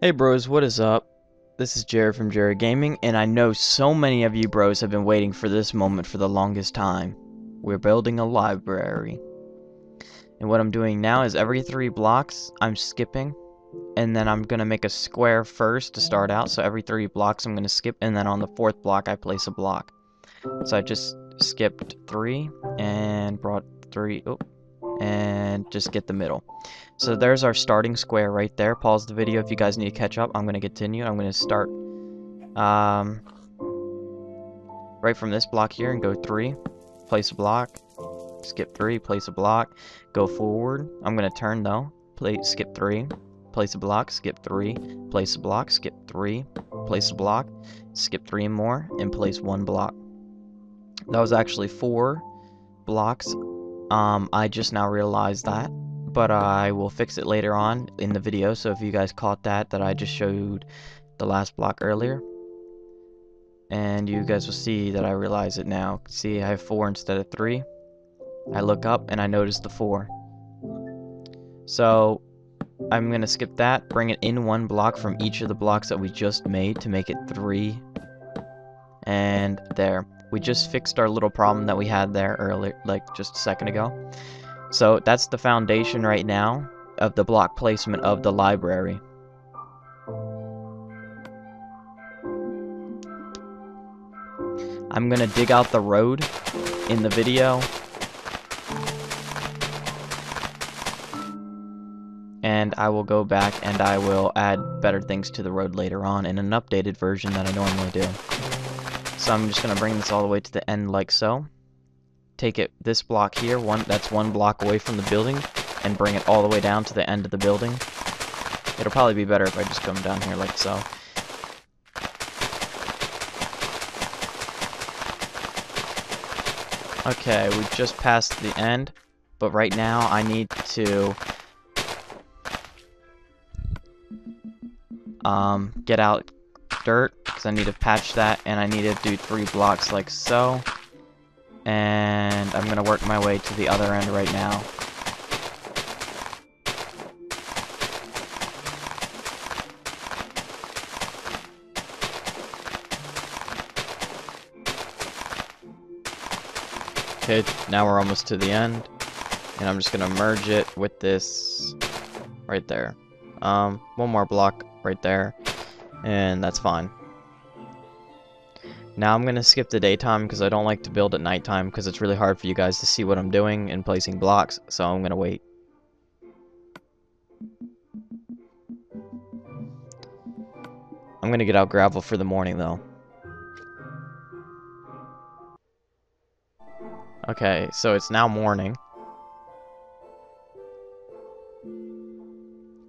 Hey bros, what is up? This is Jared from Jared Gaming, and I know so many of you bros have been waiting for this moment for the longest time. We're building a library. And what I'm doing now is every 3 blocks, I'm skipping, and then I'm going to make a square first to start out, so every 3 blocks I'm going to skip, and then on the 4th block I place a block. So I just skipped 3, and brought 3, and just get the middle. So there's our starting square right there. Pause the video if you guys need to catch up. I'm going to continue. I'm going to start right from this block here and go 3, place a block, skip 3, place a block, go forward. I'm going to turn though, skip 3, place a block, skip 3, place a block, skip 3, place a block, skip 3 more, and place 1 block. That was actually 4 blocks. I just now realized that, but I will fix it later on in the video. So if you guys caught that I just showed the last block earlier, and you guys will see that I realize it now. See, I have 4 instead of 3. I look up and I notice the 4. So I'm gonna skip that, bring it in 1 block from each of the blocks that we just made to make it 3, and there. We just fixed our little problem that we had there earlier, like just a second ago. So that's the foundation right now of the block placement of the library. I'm gonna dig out the road in the video, and I will go back and I will add better things to the road later on in an updated version that I normally do. So I'm just gonna bring this all the way to the end like so. Take it this block here, that's 1 block away from the building, and bring it all the way down to the end of the building. It'll probably be better if I just come down here like so. Okay, we just passed the end, but right now I need to get out dirt, because I need to patch that, and I need to do 3 blocks like so. And I'm gonna work my way to the other end right now. Okay, now we're almost to the end, and I'm just gonna merge it with this right there. 1 more block right there, and that's fine. Now I'm going to skip the daytime because I don't like to build at nighttime because it's really hard for you guys to see what I'm doing and placing blocks, so I'm going to wait. I'm going to get out gravel for the morning though. Okay, so it's now morning.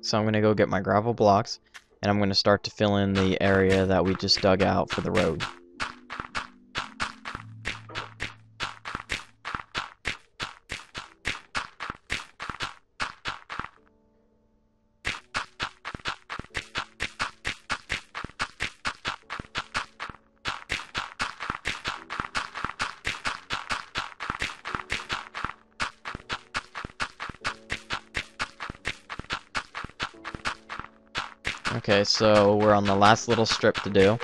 So I'm going to go get my gravel blocks, and I'm going to start to fill in the area that we just dug out for the road. Okay, so we're on the last little strip to do.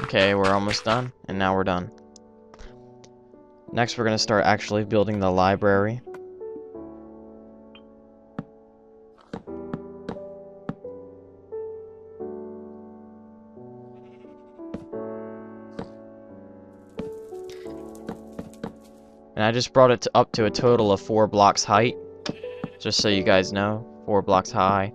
Okay, we're almost done, and now we're done. Next, we're going to start actually building the library. And I just brought it up to a total of 4 blocks height, just so you guys know, 4 blocks high.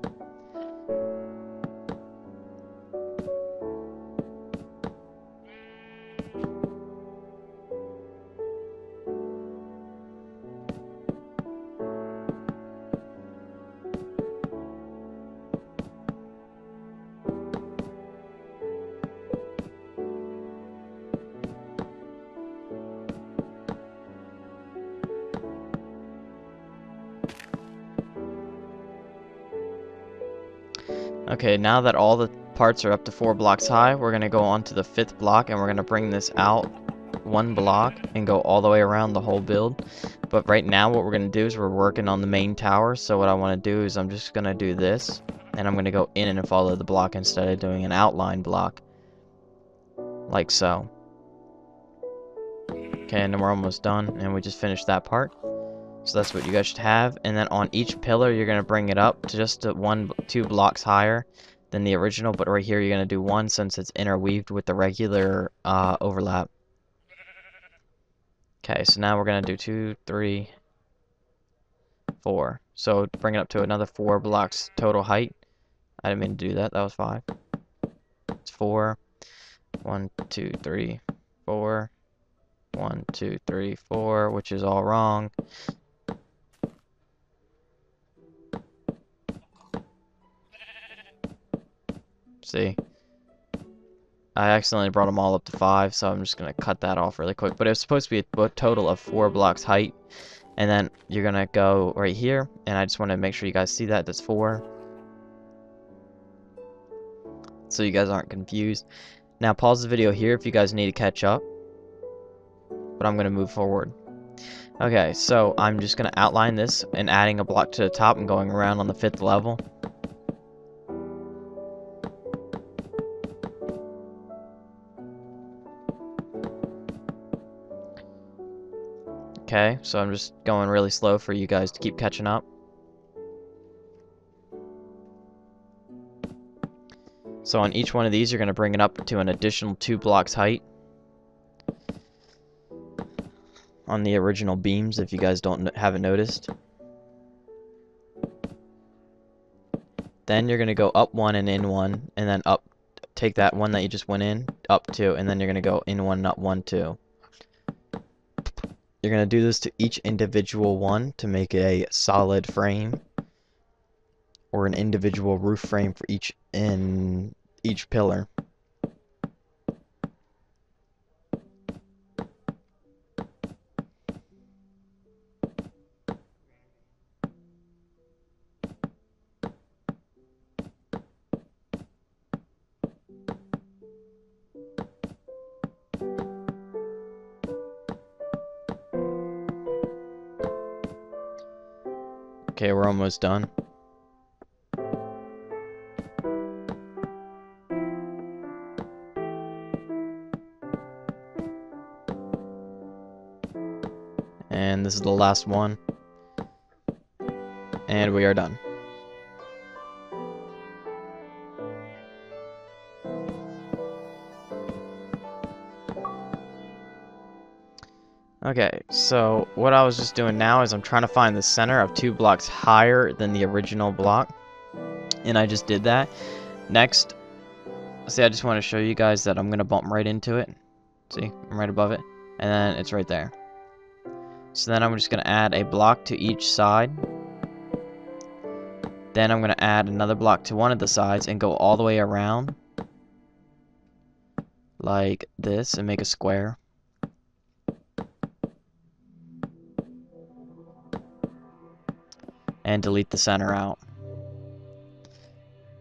Okay, now that all the parts are up to 4 blocks high, we're going to go on to the 5th block, and we're going to bring this out one block and go all the way around the whole build. But right now what we're going to do is we're working on the main tower. So what I want to do is I'm just going to do this. And I'm going to go in and follow the block instead of doing an outline block. Like so. Okay, and then we're almost done. And we just finished that part. So that's what you guys should have. And then on each pillar, you're going to bring it up to just 2 blocks higher than the original. But right here, you're going to do 1 since it's interweaved with the regular overlap. Okay, so now we're going to do 2, 3, 4. So bring it up to another 4 blocks total height. I didn't mean to do that. That was 5. It's 4. 1, 2, 3, 4. 1, 2, 3, 4, which is all wrong. See? I accidentally brought them all up to 5, so I'm just going to cut that off really quick. But it was supposed to be a total of 4 blocks height. And then you're going to go right here. And I just want to make sure you guys see that. That's 4. So you guys aren't confused. Now pause the video here if you guys need to catch up. But I'm going to move forward. Okay, so I'm just going to outline this and adding a block to the top and going around on the 5th level. Okay, so I'm just going really slow for you guys to keep catching up. So on each one of these, you're going to bring it up to an additional 2 blocks height. On the original beams, if you guys haven't noticed. Then you're going to go up 1 and in 1, and then up, take that one that you just went in, up 2, and then you're going to go in 1 and up 1, 2. You're going to do this to each individual one to make a solid frame, or an individual roof frame for each pillar. Okay, we're almost done. And this is the last one. And we are done. Okay, so what I was just doing now is I'm trying to find the center of 2 blocks higher than the original block. And I just did that. Next, see, I just want to show you guys that I'm going to bump right into it. See, I'm right above it. And then it's right there. So then I'm just going to add a block to each side. Then I'm going to add another block to one of the sides and go all the way around. Like this, and make a square. And delete the center out.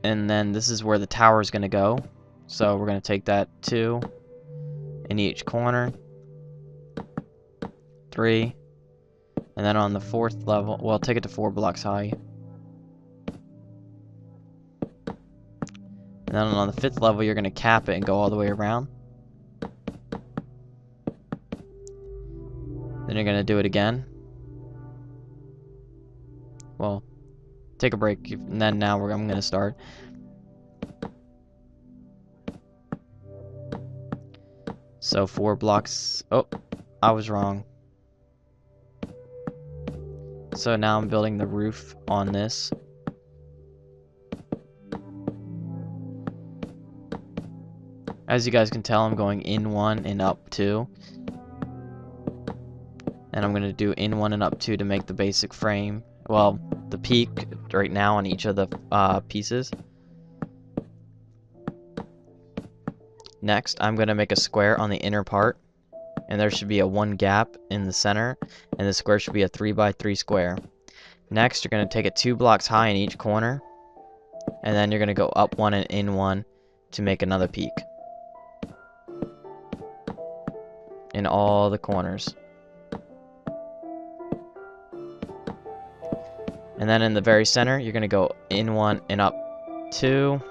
And then this is where the tower is going to go. So we're going to take that 2 in each corner. 3. And then on the 4th level, well, take it to 4 blocks high. And then on the 5th level, you're going to cap it and go all the way around. Then you're going to do it again. Well, take a break, and then now I'm going to start. So 4 blocks. Oh, I was wrong. So now I'm building the roof on this. As you guys can tell, I'm going in 1 and up 2. And I'm going to do in 1 and up 2 to make the basic frame. Well, the peak right now on each of the pieces. Next, I'm going to make a square on the inner part. And there should be a 1 gap in the center. And the square should be a 3 by 3 square. Next, you're going to take it 2 blocks high in each corner. And then you're going to go up 1 and in 1 to make another peak. in all the corners. And then in the very center, you're going to go in 1 and up 2.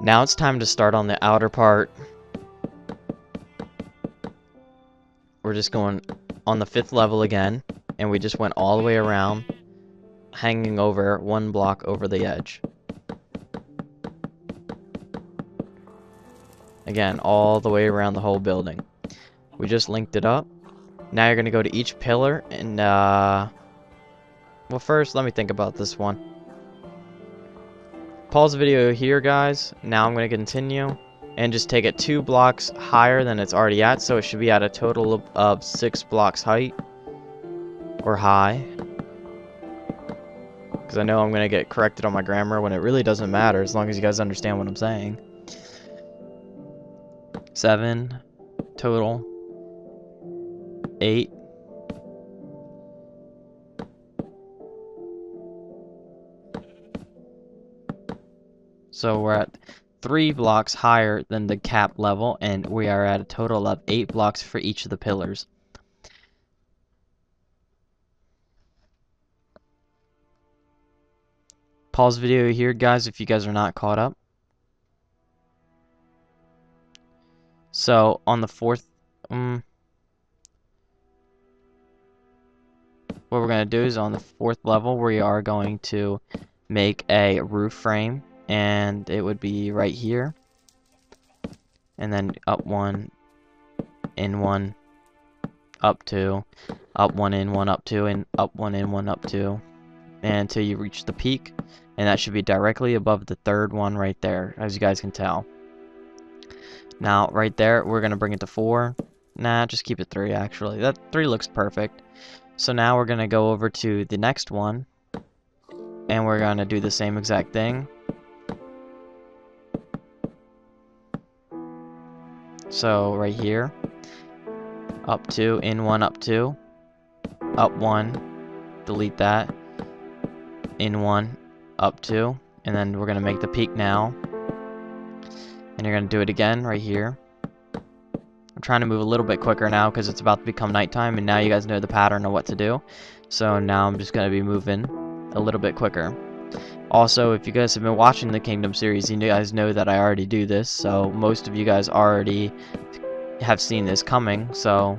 Now it's time to start on the outer part. We're just going on the 5th level again, and we just went all the way around, hanging over 1 block over the edge. Again, all the way around the whole building. We just linked it up. Now you're going to go to each pillar and, well, first, let me think about this one. Pause the video here, guys. Now I'm going to continue and just take it 2 blocks higher than it's already at, so it should be at a total of 6 blocks height or high. Because I know I'm going to get corrected on my grammar when it really doesn't matter as long as you guys understand what I'm saying. 7 total. 8. So we're at 3 blocks higher than the cap level, and we are at a total of 8 blocks for each of the pillars. Pause video here, guys, if you guys are not caught up. So on the 4th, what we're going to do is on the 4th level, we are going to make a roof frame, and it would be right here, and then up 1, in 1, up 2, up 1, in 1, up 2, and up 1, in 1, up 2, and until you reach the peak, and that should be directly above the 3rd one right there, as you guys can tell. Now, right there, we're going to bring it to 4. Nah, just keep it 3, actually. That 3 looks perfect. So now we're going to go over to the next one, and we're going to do the same exact thing. So, right here, up 2, in 1, up 2, up 1, delete that, in 1, up 2, and then we're going to make the peak now. And you're going to do it again right here. I'm trying to move a little bit quicker now because it's about to become nighttime, and now you guys know the pattern of what to do. So now I'm just going to be moving a little bit quicker. Also, if you guys have been watching the Kingdom series, you guys know that I already do this, so most of you guys already have seen this coming, so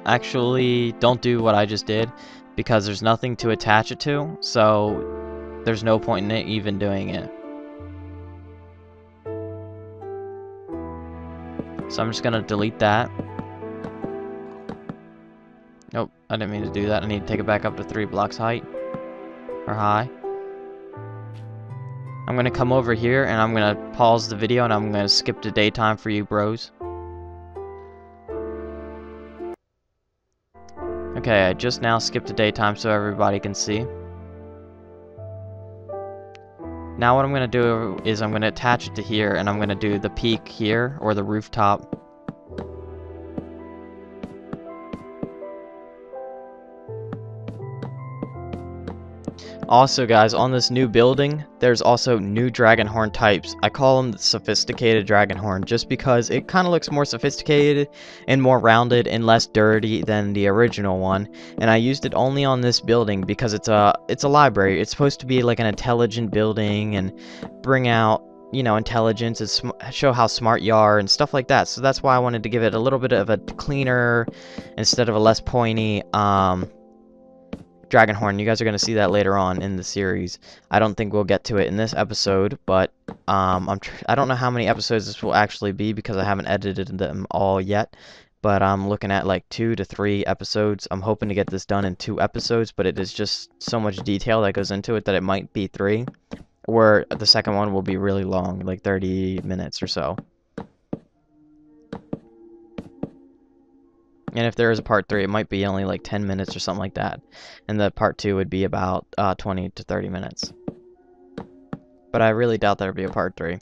actually don't do what I just did because there's nothing to attach it to, so there's no point in it even doing it. So I'm just going to delete that. Nope, I didn't mean to do that. I need to take it back up to 3 blocks height. Or high. I'm going to come over here and I'm going to pause the video and I'm going to skip to daytime for you bros. Okay, I just now skipped to daytime so everybody can see. Now what I'm going to do is I'm going to attach it to here, and I'm going to do the peak here, or the rooftop. Also guys, on this new building, there's also new Dragonhorn types. I call them the sophisticated Dragonhorn just because it kind of looks more sophisticated and more rounded and less dirty than the original one. And I used it only on this building because it's a library. It's supposed to be like an intelligent building and bring out, you know, intelligence and show how smart you are and stuff like that. So that's why I wanted to give it a little bit of a cleaner instead of a less pointy Dragonhorn. You guys are going to see that later on in the series. I don't think we'll get to it in this episode, but I don't know how many episodes this will actually be because I haven't edited them all yet, but I'm looking at like 2 to 3 episodes. I'm hoping to get this done in 2 episodes, but it is just so much detail that goes into it that it might be 3, or the second one will be really long, like 30 minutes or so. And if there is a part 3, it might be only like 10 minutes or something like that. And the part 2 would be about 20 to 30 minutes. But I really doubt there would be a part 3.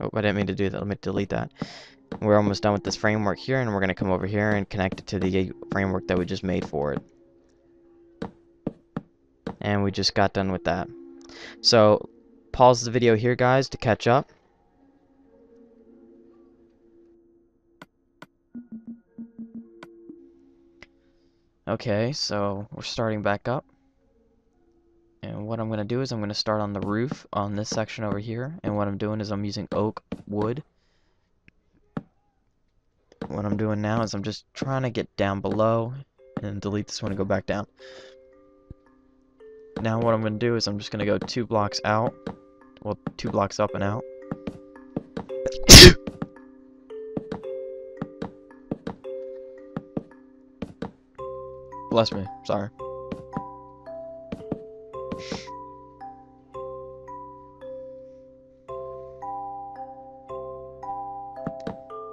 Oh, I didn't mean to do that. Let me delete that. We're almost done with this framework here, and we're going to come over here and connect it to the framework that we just made for it. And we just got done with that. So, pause the video here, guys, to catch up. Okay, so we're starting back up. And what I'm going to do is I'm going to start on the roof on this section over here. And what I'm doing is I'm using oak wood. What I'm doing now is I'm just trying to get down below and delete this one and go back down. Now what I'm going to do is I'm just going to go 2 blocks out. Well, 2 blocks up and out. Bless me, sorry.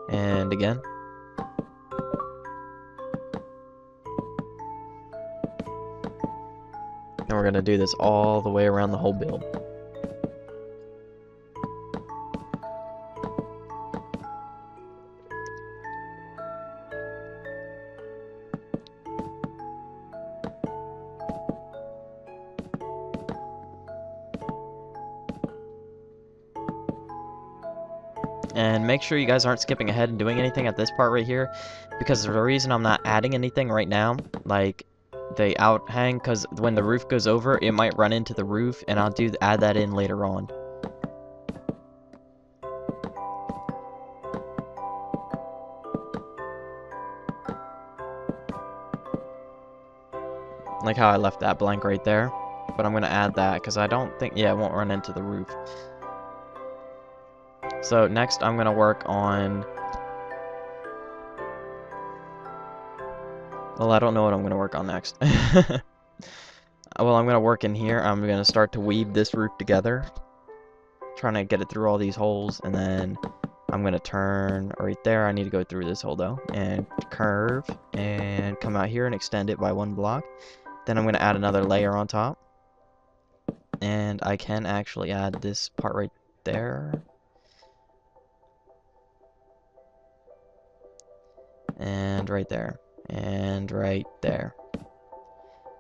And again. And we're going to do this all the way around the whole build. And make sure you guys aren't skipping ahead and doing anything at this part right here, because the reason I'm not adding anything right now, like the outhang, because when the roof goes over, it might run into the roof, and I'll add that in later on. Like how I left that blank right there, but I'm gonna add that because I don't think, yeah, it won't run into the roof. So next I'm gonna work on, well, I don't know what I'm gonna work on next. Well, I'm gonna work in here. I'm gonna start to weave this roof together, trying to get it through all these holes, and then I'm gonna turn right there. I need to go through this hole though, and curve, and come out here and extend it by 1 block. Then I'm gonna add another layer on top, and I can actually add this part right there. And right there, and right there.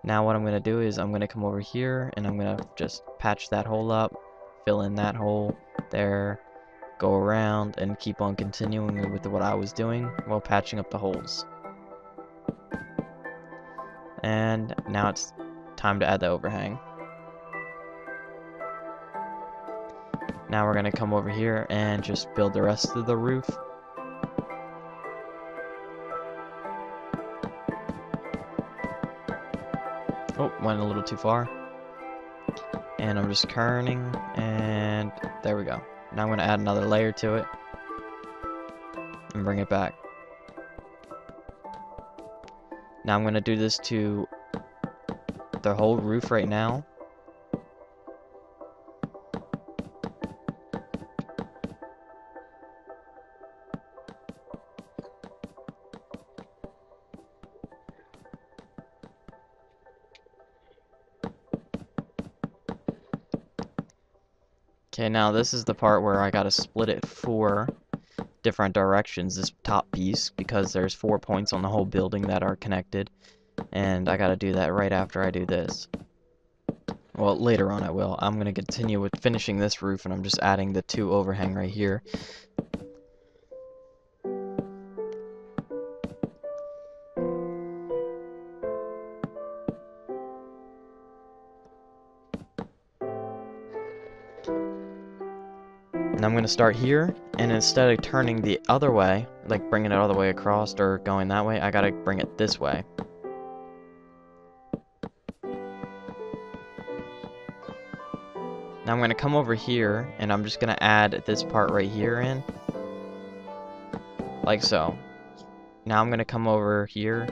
Now what I'm going to do is I'm going to come over here, and I'm going to just patch that hole up, fill in that hole there, go around, and keep on continuing with what I was doing while patching up the holes. And now it's time to add the overhang. Now we're going to come over here and just build the rest of the roof. Oh, went a little too far. And I'm just kerning, and there we go. Now I'm going to add another layer to it and bring it back. Now I'm going to do this to the whole roof right now. Okay, now this is the part where I gotta split it 4 different directions, this top piece, because there's 4 points on the whole building that are connected, and I gotta do that right after I do this. Well, later on I will. I'm gonna continue with finishing this roof, and I'm just adding the 2 overhang right here. And I'm going to start here, and instead of turning the other way, like bringing it all the way across or going that way, I gotta bring it this way. Now I'm going to come over here, and I'm just going to add this part right here in, like so. Now I'm going to come over here,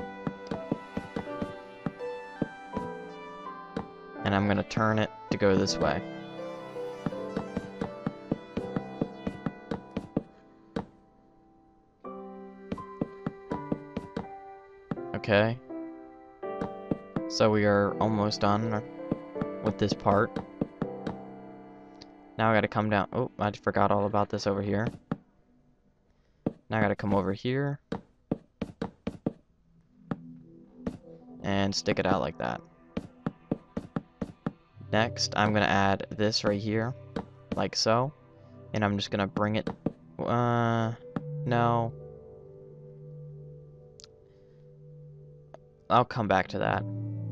and I'm going to turn it to go this way. Okay, so we are almost done with this part. Now I gotta come down. Oh, I forgot all about this over here. Now Now I gotta come over here and stick it out like that. Next, I'm gonna add this right here, like so, and I'm just gonna bring it, no. I'll come back to that,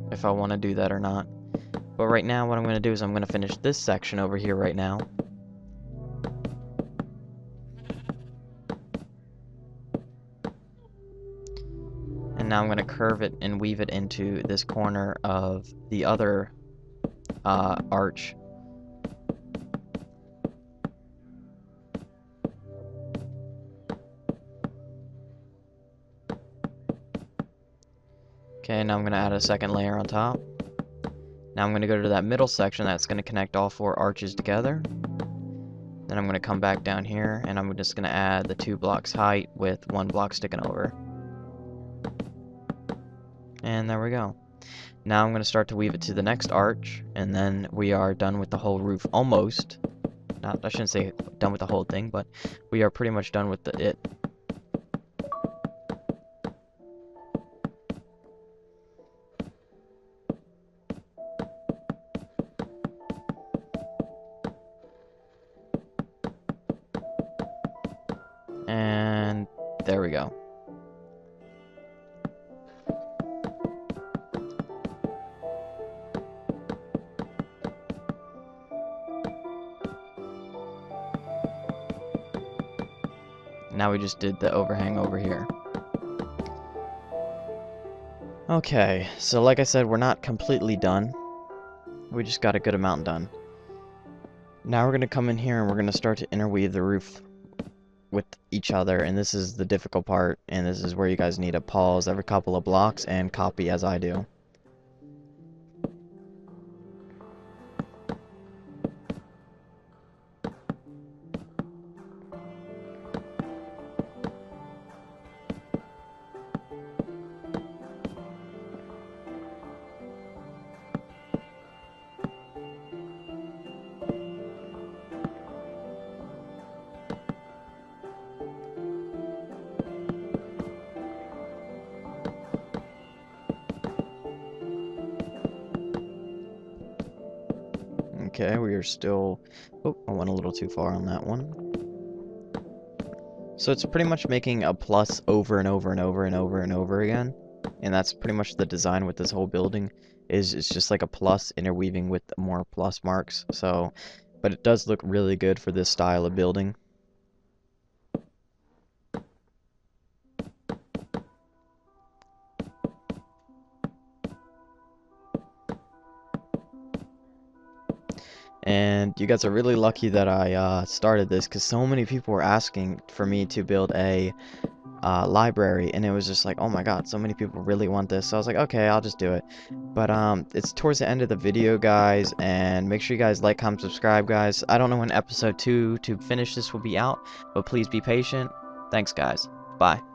if I want to do that or not. But right now, what I'm gonna do is I'm gonna finish this section over here right now. And now I'm gonna curve it and weave it into this corner of the other arch. Okay, now I'm going to add a second layer on top. Now I'm going to go to that middle section that's going to connect all 4 arches together. Then I'm going to come back down here and I'm just going to add the 2 blocks height with 1 block sticking over. And there we go. Now I'm going to start to weave it to the next arch, and then we are done with the whole roof almost. I shouldn't say done with the whole thing, but we are pretty much done with it. And there we go. Now we just did the overhang over here. Okay, so like I said, we're not completely done. We just got a good amount done. Now we're going to come in here and we're going to start to interweave the roof with each other, and this is the difficult part, and this is where you guys need to pause every couple of blocks and copy as I do. Okay, we are still... Oh, I went a little too far on that one. So it's pretty much making a plus over and over and over and over and over again. And that's pretty much the design with this whole building. Is it's just like a plus interweaving with more plus marks. So, but it does look really good for this style of building. And you guys are really lucky that I started this, because so many people were asking for me to build a library, and it was just like, oh my god, so many people really want this. So I was like, okay, I'll just do it. But it's towards the end of the video, guys, and make sure you guys like, comment, subscribe, guys. I don't know when episode 2 to finish this will be out, but please be patient. Thanks, guys. Bye.